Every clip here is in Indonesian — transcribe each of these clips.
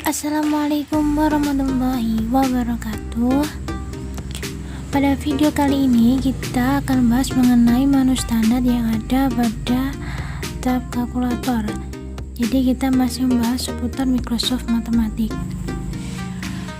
Assalamualaikum warahmatullahi wabarakatuh. Pada video kali ini kita akan bahas mengenai menu standar yang ada pada tab kalkulator. Jadi kita masih membahas seputar Microsoft Matematik.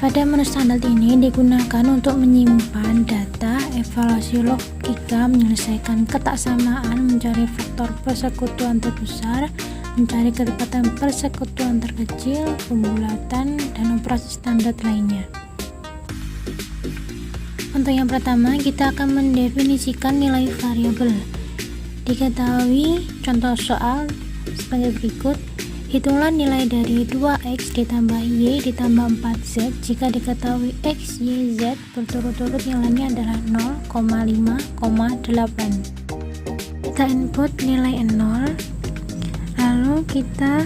Pada menu standar ini digunakan untuk menyimpan data, evaluasi logika, menyelesaikan ketaksamaan, mencari faktor persekutuan terbesar, mencari kedekatan persekutuan terkecil, pembulatan, dan operasi standar lainnya. Untuk yang pertama, kita akan mendefinisikan nilai variabel. Diketahui contoh soal sebagai berikut. Hitunglah nilai dari 2x ditambah y ditambah 4z jika diketahui x, y, z berturut-turut nilainya adalah 0,5,8. Kita input nilai 0, lalu kita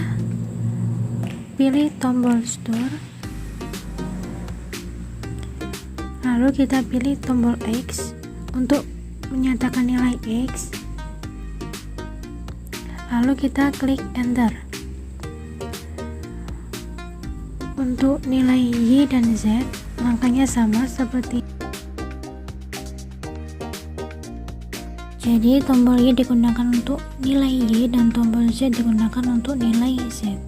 pilih tombol store, lalu kita pilih tombol X untuk menyatakan nilai X, lalu kita klik enter. Untuk nilai Y dan Z angkanya sama seperti, jadi tombol Y digunakan untuk nilai Y dan tombol Z digunakan untuk nilai Z.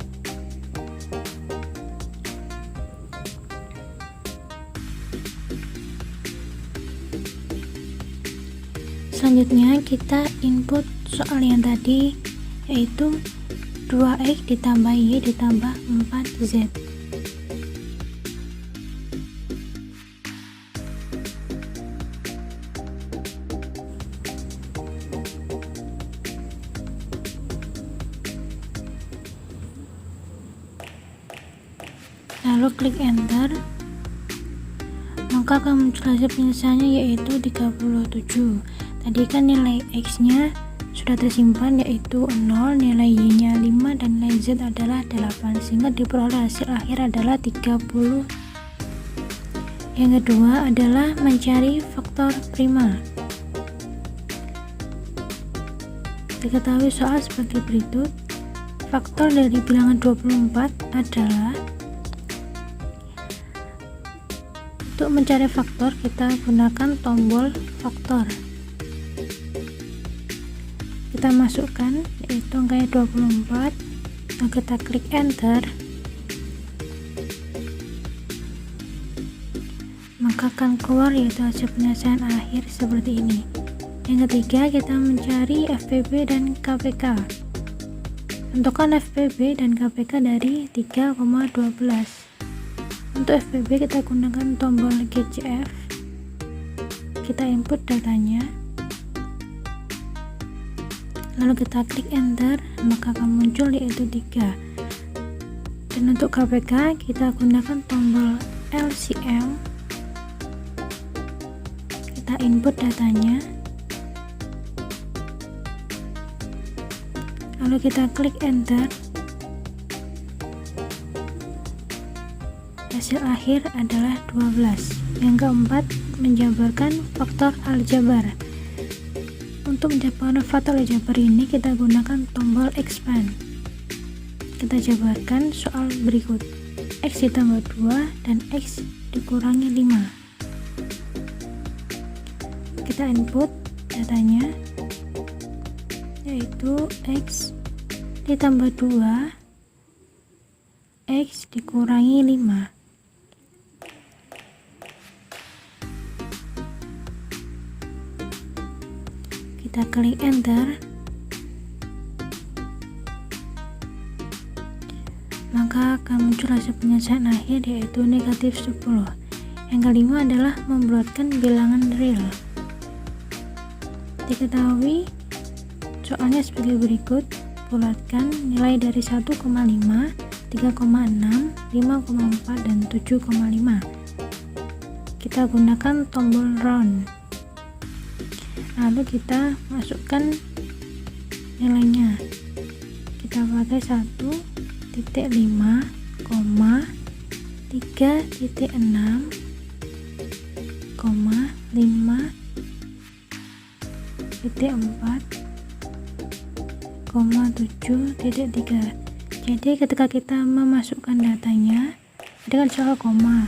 Selanjutnya kita input soal yang tadi, yaitu 2x ditambah Y ditambah 4z. Lalu klik enter, maka akan muncul hasil penyelesaiannya yaitu 37. Tadi kan nilai x nya sudah tersimpan yaitu 0, nilai y nya 5, dan nilai z adalah 8, sehingga diperoleh hasil akhir adalah 30. Yang kedua adalah mencari faktor prima. Diketahui soal sebagai berikut. Faktor dari bilangan 24 adalah, untuk mencari faktor kita gunakan tombol faktor. Kita masukkan yaitu angkanya 24, nah kita klik enter, maka akan keluar yaitu hasil penyelesaian akhir seperti ini. Yang ketiga, kita mencari FPB dan KPK. Tentukan FPB dan KPK dari 3,12. Untuk FPB kita gunakan tombol GCF, kita input datanya, lalu kita klik enter, maka akan muncul yaitu 3. Dan untuk KPK kita gunakan tombol LCM, kita input datanya, lalu kita klik enter. Hasil akhir adalah 12. Yang keempat, menjabarkan faktor aljabar. Untuk menjabarkan faktor aljabar ini kita gunakan tombol expand. Kita jabarkan soal berikut. X ditambah 2 dan X dikurangi 5. Kita input datanya yaitu X ditambah 2, X dikurangi 5. Kita klik enter, maka akan muncul hasil penyelesaian akhir yaitu negatif 10. Yang kelima adalah membulatkan bilangan real. Diketahui soalnya sebagai berikut. Bulatkan nilai dari 1,5, 3,6, 5,4, dan 7,5. Kita gunakan tombol round, lalu kita masukkan nilainya. Kita pakai 1,5, 3,6, 5,4,7,3. Jadi ketika kita memasukkan datanya, Ada kan soal koma,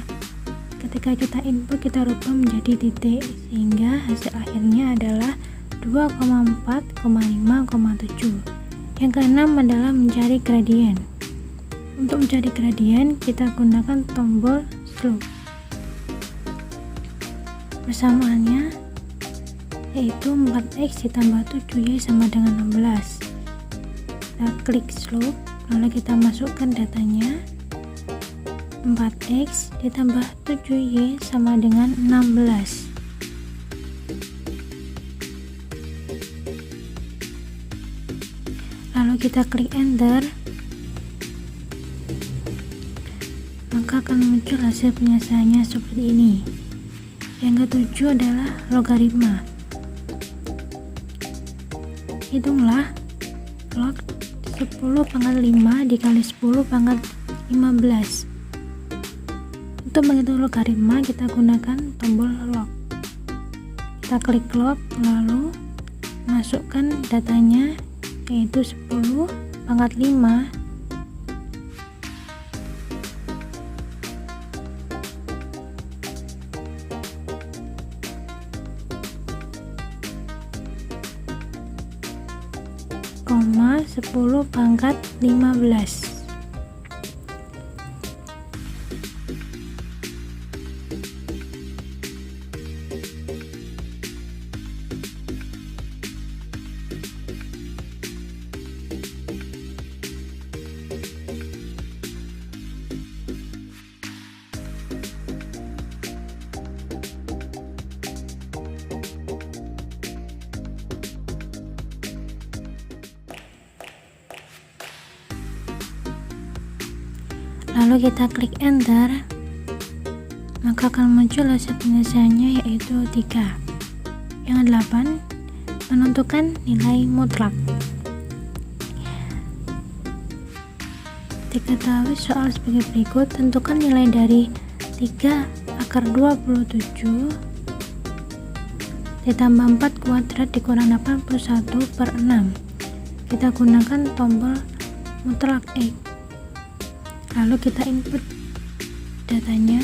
ketika kita input kita rubah menjadi titik, sehingga hasil akhirnya adalah 2,4,5,7. Yang keenam adalah mencari gradien. Untuk mencari gradien kita gunakan tombol slope. Persamaannya yaitu 4x ditambah 7y sama dengan 16. Kita klik slope, lalu kita masukkan datanya. 4x ditambah 7y sama dengan 16. Lalu kita klik enter, maka akan muncul hasil penyelesaiannya seperti ini. Yang ketujuh adalah logaritma. Hitunglah log 10 pangkat 5 dikali 10 pangkat 15. Untuk menghitung logaritma kita gunakan tombol log. Kita klik log, lalu masukkan datanya yaitu 10 pangkat 5 koma 10 pangkat 15. Lalu kita klik enter, maka akan muncul hasil penyelesaiannya yaitu 3. Yang 8, menentukan nilai mutlak. Diketahui soal sebagai berikut: tentukan nilai dari 3 akar 27 ditambah 4 kuadrat dikurang 81/6. Kita gunakan tombol mutlak X. Lalu kita input datanya.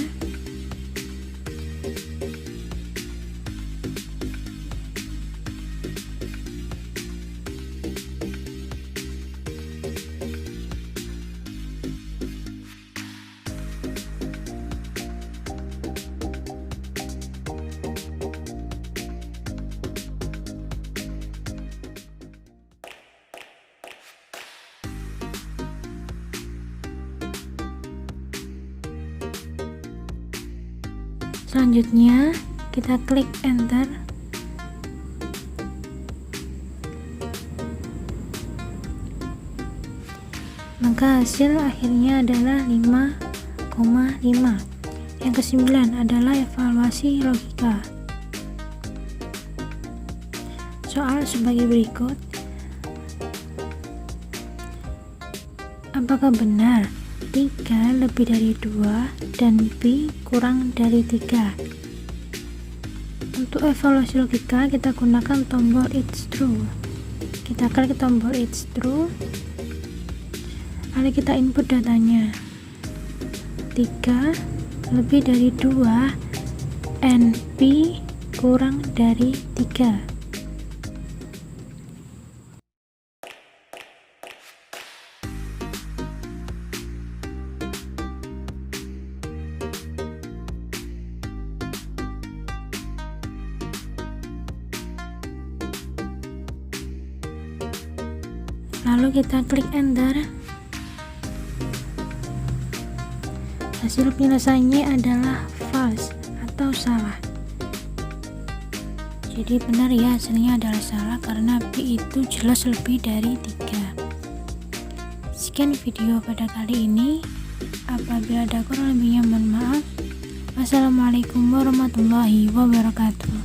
Selanjutnya kita klik enter, maka hasil akhirnya adalah 5,5. Yang ke-9 adalah evaluasi logika. Soal sebagai berikut: apakah benar 3 lebih dari 2 dan B kurang dari 3? Untuk evaluasi logika kita gunakan tombol it's true. Kita klik tombol it's true, lalu kita input datanya. 3 lebih dari 2 and B kurang dari 3. Lalu kita klik enter. Hasil penyelesaiannya adalah false atau salah. Jadi benar ya, hasilnya adalah salah karena B itu jelas lebih dari 3. Sekian video pada kali ini. Apabila ada kurang lebihnya mohon maaf. Wassalamualaikum warahmatullahi wabarakatuh.